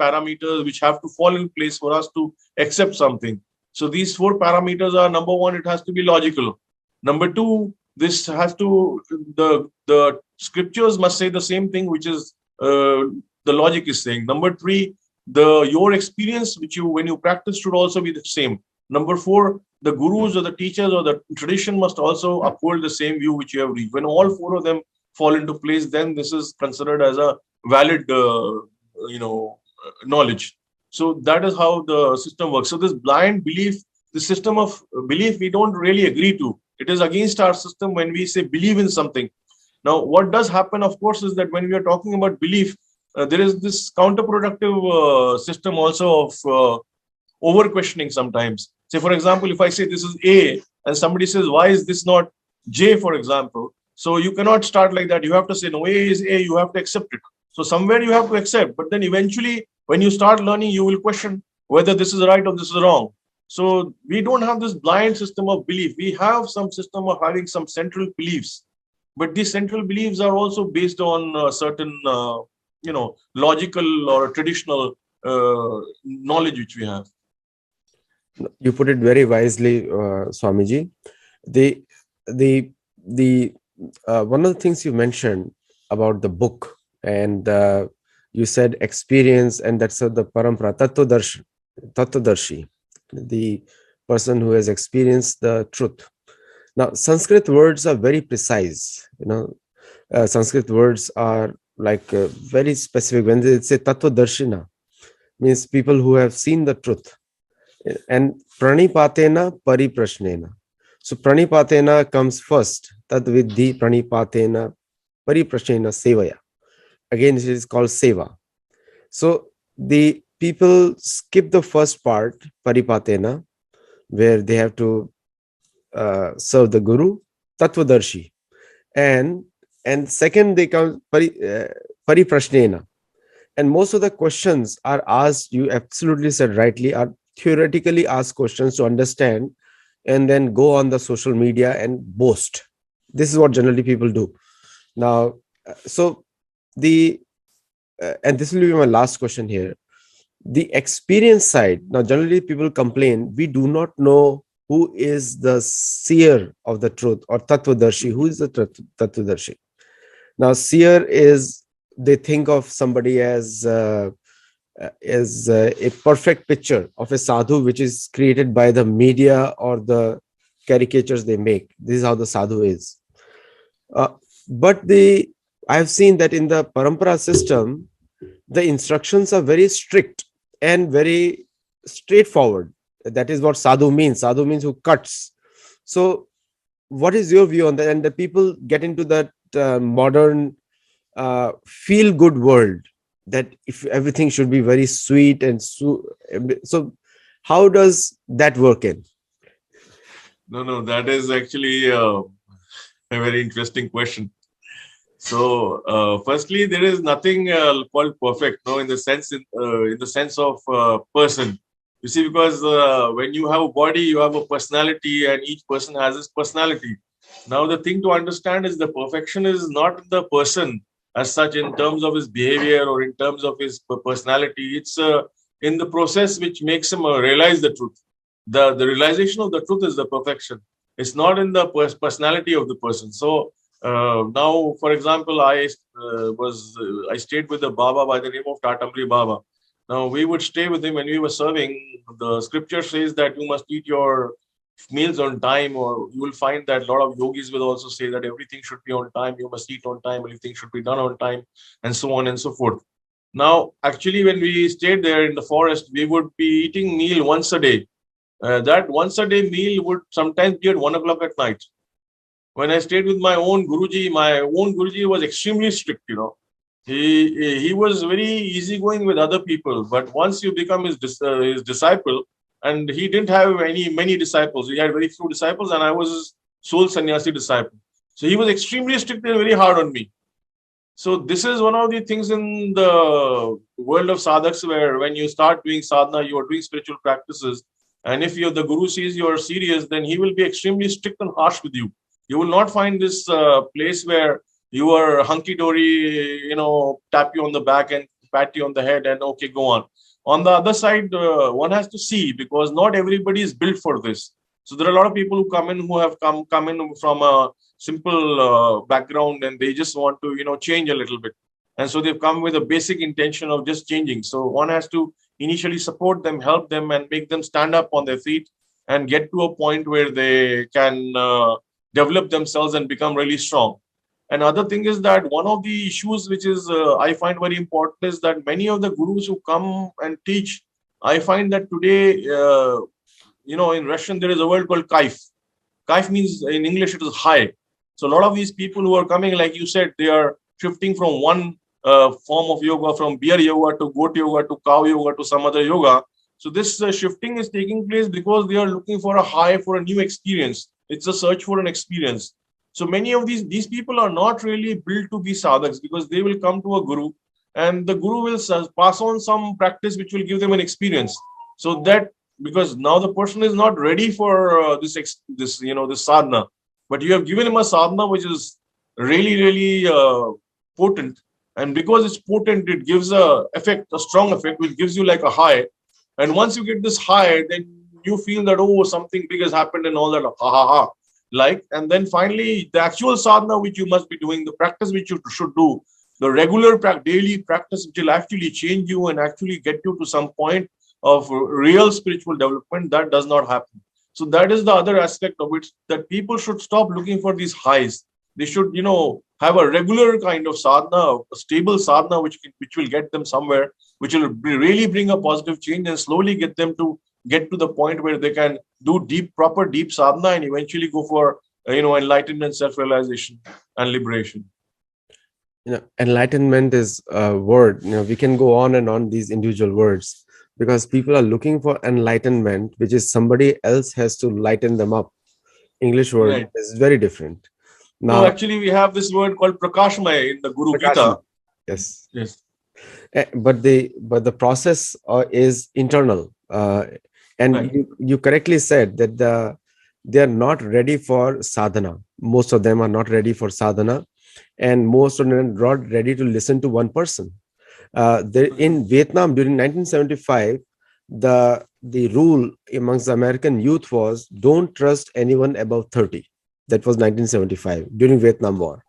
B: parameters which have to fall in place for us to accept something. So these four parameters are: number one, it has to be logical. Number two, this has to the scriptures must say the same thing which is the logic is saying. Number three, the your experience which you when you practice should also be the same. Number four, the gurus or the teachers or the tradition must also uphold the same view which you have reached. When all four of them fall into place, then this is considered as a valid knowledge. So that is how the system works. So this blind belief, the system of belief, we don't really agree to. It is against our system when we say believe in something. Now what does happen, of course, is that when we are talking about belief, there is this counterproductive system also of over questioning sometimes. Say, for example, if I say this is A and somebody says, why is this not J, for example? So you cannot start like that. You have to say, no, A is A, you have to accept it. So somewhere you have to accept, but then eventually when you start learning, you will question whether this is right or this is wrong. So we don't have this blind system of belief. We have some system of having some central beliefs, but these central beliefs are also based on certain, logical or traditional knowledge which we have.
A: You put it very wisely, Swamiji. The one of the things you mentioned about the book, and you said experience, and that's the parampara tattvadarshi, the person who has experienced the truth. Now, Sanskrit words are very precise. Sanskrit words are like very specific. When they say tattvadarshina, means people who have seen the truth. And pranipatena pariprashnena. So pranipatena comes first. Tad vidhi pranipatena pariprashnena sevaya. Again, it is called seva. So the people skip the first part, paripatena, where they have to serve the guru, tattvadarshi. And second, they come pariprashnena. And most of the questions are asked, you absolutely said rightly, are theoretically asked questions to understand, and then go on the social media and boast. This is what generally people do. Now, so and this will be my last question here. The experience side, now generally people complain, we do not know who is the seer of the truth, or tattvadarshi. Who is the tattvadarshi? Now, seer is, they think of somebody as a perfect picture of a sadhu, which is created by the media or the caricatures they make. This is how the sadhu is. But I have seen that in the parampara system, the instructions are very strict and very straightforward. That is what sadhu means. Sadhu means who cuts. So what is your view on that? And the people get into that modern feel good world, that if everything should be very sweet and so how does that work in?
B: No, that is actually a very interesting question. So, firstly, there is nothing called perfect, no, in the sense of person. You see, because when you have a body, you have a personality, and each person has his personality. Now, the thing to understand is the perfection is not the person as such in terms of his behavior or in terms of his personality. It's in the process which makes him realize the truth. The realization of the truth is the perfection. It's not in the personality of the person. So now, for example, I stayed with the Baba by the name of Tatamri Baba. Now, we would stay with him when we were serving. The scripture says that you must eat your meals on time, or you will find that a lot of yogis will also say that everything should be on time, you must eat on time, everything should be done on time, and so on and so forth. Now, actually, when we stayed there in the forest, we would be eating meal once a day. That once a day meal would sometimes be at 1 o'clock at night. When I stayed with my own Guruji was extremely strict, He was very easygoing with other people, but once you become his disciple, and he didn't have many disciples. He had very few disciples, and I was his sole sannyasi disciple. So he was extremely strict and very hard on me. So this is one of the things in the world of sadhaks, where when you start doing sadhana, you are doing spiritual practices, and if the guru sees you are serious, then he will be extremely strict and harsh with you. You will not find this place where You are hunky dory, tap you on the back and pat you on the head, and okay, go on. On the other side, one has to see, because not everybody is built for this. So there are a lot of people who come in, who have come in from a simple background, and they just want to change a little bit, and so they've come with a basic intention of just changing. So one has to initially support them, help them, and make them stand up on their feet and get to a point where they can develop themselves and become really strong. Another thing is that one of the issues which is I find very important is that many of the gurus who come and teach, I find that today, in Russian there is a word called kaif. Kaif means in English it is high. So a lot of these people who are coming, like you said, they are shifting from one form of yoga, from bear yoga to goat yoga to cow yoga to some other yoga. So this shifting is taking place because they are looking for a high, for a new experience. It's a search for an experience. So many of these people are not really built to be sadhaks, because they will come to a guru, and the guru will pass on some practice which will give them an experience. So that, because now the person is not ready for this sadhana, but you have given him a sadhana which is really potent, and because it's potent, it gives a strong effect, which gives you like a high. And once you get this high, then you feel that, oh, something big has happened and all that, ha ha ha. Like, and then finally, the actual sadhana which you must be doing, the practice which you should do, the regular daily practice which will actually change you and actually get you to some point of real spiritual development, that does not happen. So that is the other aspect of it, that people should stop looking for these highs. They should, have a regular kind of sadhana, a stable sadhana, which will get them somewhere, which will really bring a positive change, and slowly get to the point where they can do proper deep sadhana, and eventually go for enlightenment, self-realization, and liberation.
A: Enlightenment is a word. We can go on and on these individual words, because people are looking for enlightenment, which is somebody else has to lighten them up. English word
B: Right.
A: is very different.
B: No,
A: Now,
B: actually, we have this word called prakashmaya in the Guru
A: Prakashma,
B: Gita.
A: yes.
B: Yes.
A: But the process is internal, and
B: Right.
A: you correctly said that they are not ready for sadhana. Most of them are not ready for sadhana, and most of them are not ready to listen to one person. There, in Vietnam during 1975, the rule amongst the American youth was don't trust anyone above 30. That was 1975 during Vietnam War.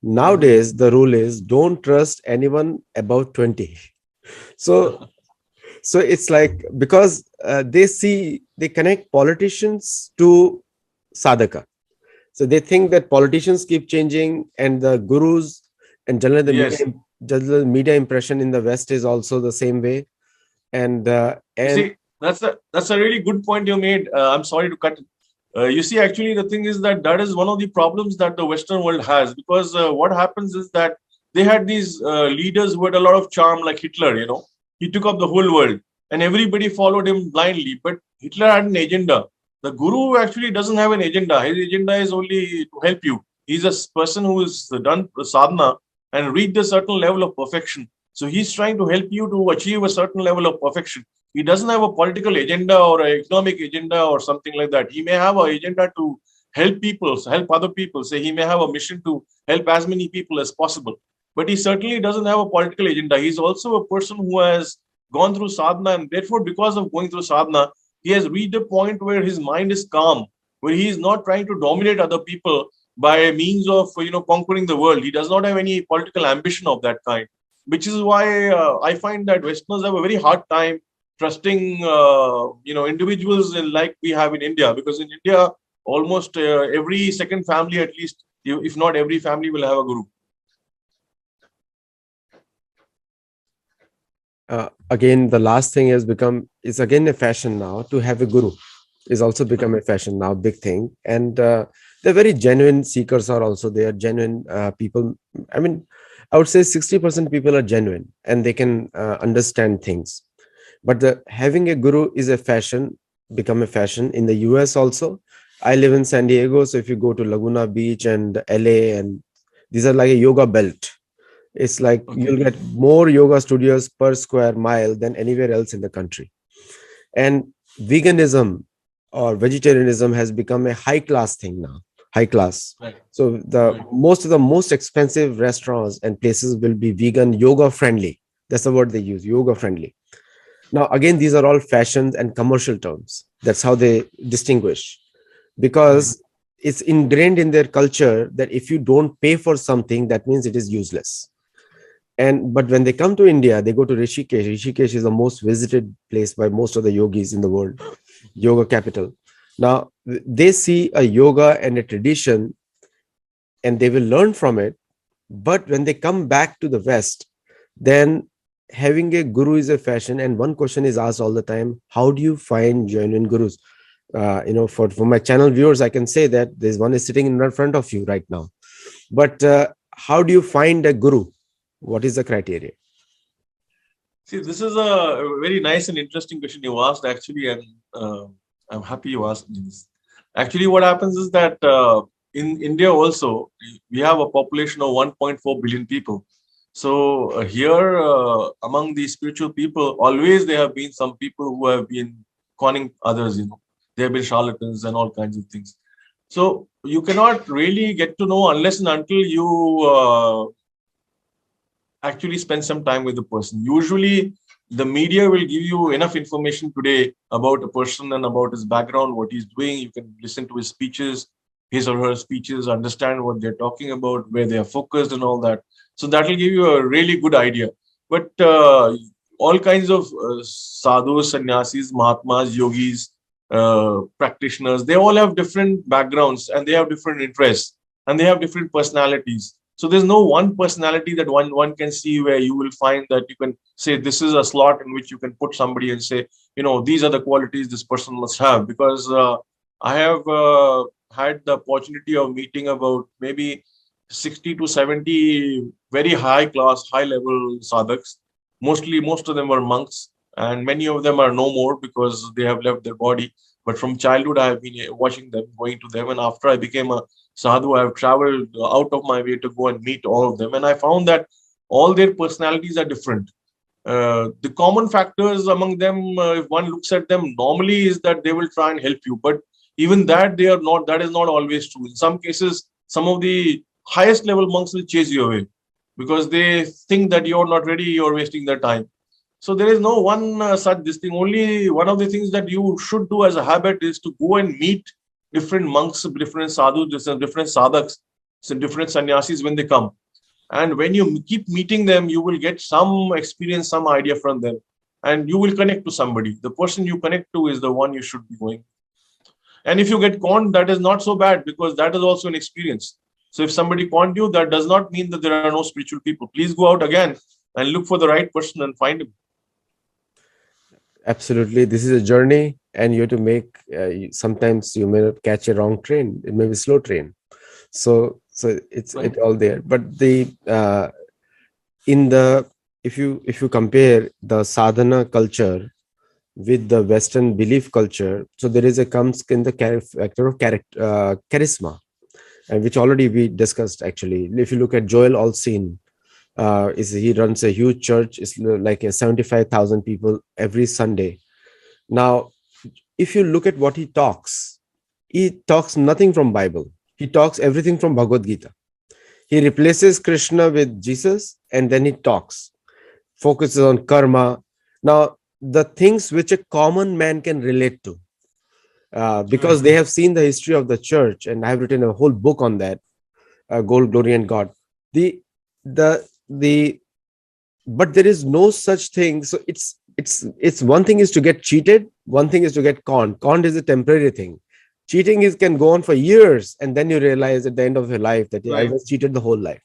A: Nowadays, the rule is don't trust anyone above 20. So, so it's like, because they connect politicians to sadhaka. So they think that politicians keep changing, and the gurus and
B: Yes.
A: general media impression in the West is also the same way. And
B: You
A: and
B: see, that's a really good point you made. I'm sorry to cut. You see, actually, the thing is that is one of the problems that the Western world has, because what happens is that they had these leaders who had a lot of charm, like Hitler. He took up the whole world, and everybody followed him blindly. But Hitler had an agenda. The guru actually doesn't have an agenda. His agenda is only to help you. He's a person who has done sadhana and reached a certain level of perfection. So he's trying to help you to achieve a certain level of perfection. He doesn't have a political agenda or an economic agenda or something like that. He may have an agenda to help people, help other people. Say he may have a mission to help as many people as possible. But he certainly doesn't have a political agenda. He's also a person who has gone through sadhana, and therefore, because of going through sadhana, he has reached a point where his mind is calm, where he is not trying to dominate other people by means of conquering the world. He does not have any political ambition of that kind, which is why I find that Westerners have a very hard time trusting individuals like we have in India, because in India almost every second family, at least, if not every family, will have a guru.
A: again, the last thing is again a fashion now to have a guru. Is also become a fashion now, big thing. And they're very genuine seekers are also there, genuine people. I mean, I would say 60% people are genuine and they can understand things. But the having a guru is a fashion, become a fashion in the US also. I live in San Diego, so if you go to Laguna Beach and LA, and these are like a yoga belt. It's like you'll
B: Okay.
A: get more yoga studios per square mile than anywhere else in the country. And veganism or vegetarianism has become a high class thing now, high class.
B: Right.
A: So the
B: Right.
A: most expensive restaurants and places will be vegan, yoga friendly. That's the word they use, yoga friendly. Now again, these are all fashions and commercial terms. That's how they distinguish,
B: Right.
A: because it's ingrained in their culture that if you don't pay for something, that means it is useless. And but when they come to India, they go to Rishikesh. Rishikesh is the most visited place by most of the yogis in the world, yoga capital. Now they see a yoga and a tradition, and they will learn from it. But when they come back to the West, then having a guru is a fashion. And one question is asked all the time: how do you find genuine gurus? For my channel viewers, I can say that there's one is sitting in front of you right now. But how do you find a guru? What is the criteria?
B: See, this is a very nice and interesting question you asked, actually, and I'm happy you asked me this. Actually, what happens is that in India also, we have a population of 1.4 billion people. So here, among the spiritual people, always there have been some people who have been conning others. They have been charlatans and all kinds of things. So you cannot really get to know unless and until you actually spend some time with the person. Usually, the media will give you enough information today about a person and about his background, what he's doing. You can listen to his speeches, his or her speeches, understand what they're talking about, where they are focused, and all that. So that will give you a really good idea. But all kinds of sadhus, sannyasis, mahatmas, yogis, practitioners, they all have different backgrounds and they have different interests and they have different personalities. So there's no one personality that one can see where you will find that you can say this is a slot in which you can put somebody and say, these are the qualities this person must have. Because I have had the opportunity of meeting about maybe 60 to 70 very high class, high level sadhaks. Most of them were monks, and many of them are no more because they have left their body. But from childhood, I have been watching them, going to them, and after I became a sadhu, I've traveled out of my way to go and meet all of them, and I found that all their personalities are different. The common factors among them, if one looks at them normally, is that they will try and help you, but even that they are not. That is not always true. In some cases, some of the highest level monks will chase you away because they think that you're not ready, you're wasting their time. So there is no one such this thing. Only one of the things that you should do as a habit is to go and meet different monks, different sadhus, different sadhaks, different sannyasis when they come. And when you keep meeting them, you will get some experience, some idea from them, and you will connect to somebody. The person you connect to is the one you should be going. And if you get conned, that is not so bad because that is also an experience. So if somebody conned you, that does not mean that there are no spiritual people. Please go out again and look for the right person and find him.
A: Absolutely, this is a journey, and you have to make. Sometimes you may not catch a wrong train. It may be slow train. So it's
B: Right.
A: it all there. But the in the if you compare the sadhana culture with the Western belief culture, so there is a comes in the factor of character, charisma, and which already we discussed actually. If you look at Joel Olseen, is he runs a huge church. It's like a 75,000 people every Sunday. Now, if you look at what he talks nothing from Bible. He talks everything from Bhagavad Gita. He replaces Krishna with Jesus, and then he talks, focuses on karma. Now, the things which a common man can relate to, because
B: Right.
A: they have seen the history of the church, and I have written a whole book on that, Gold, Glory, and God. The but there is no such thing. So it's one thing is to get cheated, one thing is to get conned. Conned is a temporary thing. Cheating is can go on for years, and then you realize at the end of your life that I
B: Right.
A: was cheated the whole life.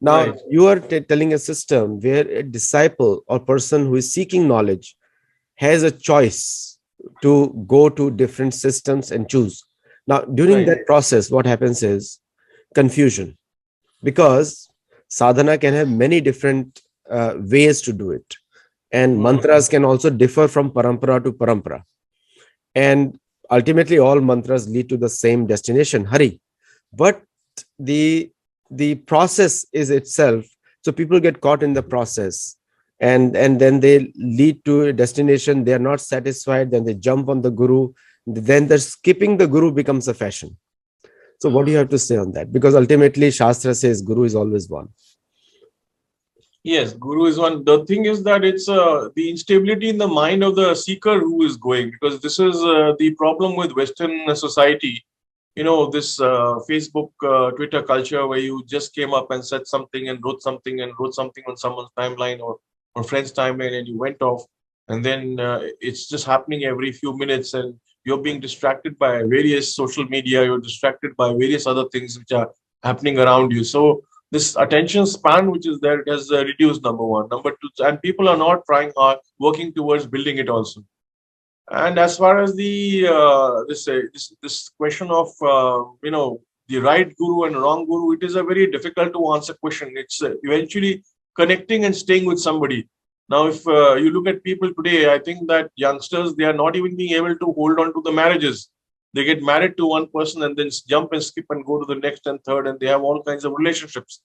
A: Now
B: Right.
A: you are telling a system where a disciple or person who is seeking knowledge has a choice to go to different systems and choose. Now during
B: Right.
A: that process, what happens is confusion, because sadhana can have many different ways to do it, and
B: Mm.
A: mantras can also differ from parampara to parampara, and ultimately all mantras lead to the same destination, hari. But the the process is itself, so people get caught in the process, and then they lead to a destination. They are not satisfied, then they jump on the guru, then the skipping the guru becomes a fashion. So what do you have to say on that? Because ultimately Shastra says Guru is always one.
B: Yes, Guru is one. The thing is that it's the instability in the mind of the seeker who is going, because this is the problem with Western society. You know, this Facebook, Twitter culture where you just came up and said something and wrote something on someone's timeline or friend's timeline and you went off. And then it's just happening every few minutes and you're being distracted by various social media. You're distracted by various other things which are happening around you. So this attention span which is there, it has reduced, number one. Number two, and people are not trying hard, working towards building it also. And as far as the this question of the right guru and wrong guru, it is a very difficult to answer question. It's eventually connecting and staying with somebody. Now, if you look at people today, I think that youngsters, they are not even being able to hold on to the marriages. They get married to one person and then jump and skip and go to the next and third, and they have all kinds of relationships.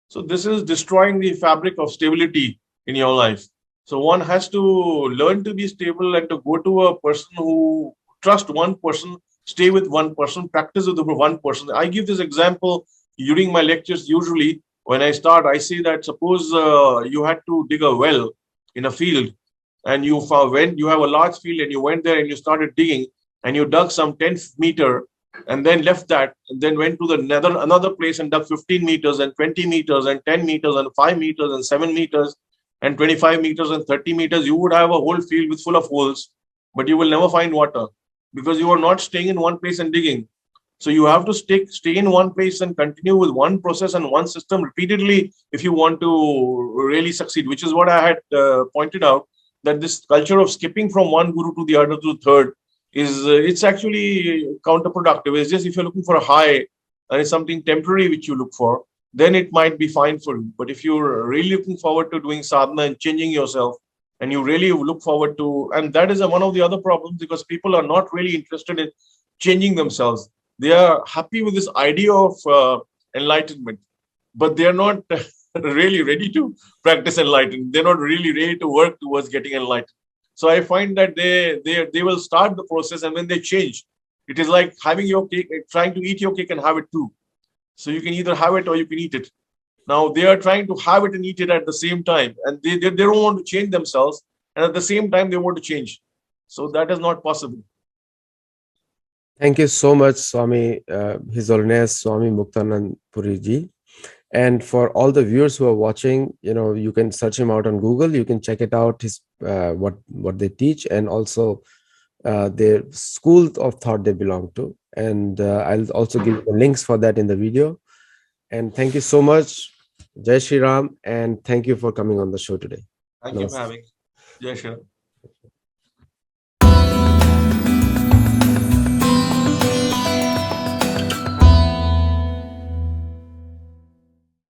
B: So this is destroying the fabric of stability in your life. So one has to learn to be stable and to go to a person who trust one person, stay with one person, practice with one person. I give this example during my lectures. Usually when I start, I say that suppose you had to dig a well in a field, and you found, when you have a large field and you went there and you started digging and you dug some 10 meter and then left that and then went to the another place and dug 15 meters and 20 meters and 10 meters and 5 meters and 7 meters and 25 meters and 30 meters, you would have a whole field with full of holes, but you will never find water because you are not staying in one place and digging. So you have to stay in one place and continue with one process and one system repeatedly if you want to really succeed, which is what I had pointed out, that this culture of skipping from one guru to the other to the third is it's actually counterproductive. It's just if you're looking for a high and it's something temporary which you look for, then it might be fine for you. But if you're really looking forward to doing sadhana and changing yourself, and you really look forward to, and that is one of the other problems, because people are not really interested in changing themselves. They are happy with this idea of enlightenment, but they are not really ready to practice enlightenment. They're not really ready to work towards getting enlightened. So I find that they will start the process, and when they change, it is like having your cake, trying to eat your cake and have it too. So you can either have it or you can eat it. Now they are trying to have it and eat it at the same time, and they don't want to change themselves, and at the same time they want to change. So that is not possible.
A: Thank you so much, Swami, His Holiness Swami Muktanand Puri ji. And for all the viewers who are watching, you can search him out on Google. You can check it out, his what they teach, and also their school of thought they belong to. And I'll also give the links for that in the video. And thank you so much. Jai Shri Ram, and thank you for coming on the show today.
B: Thank you for having. Jai Shri Ram.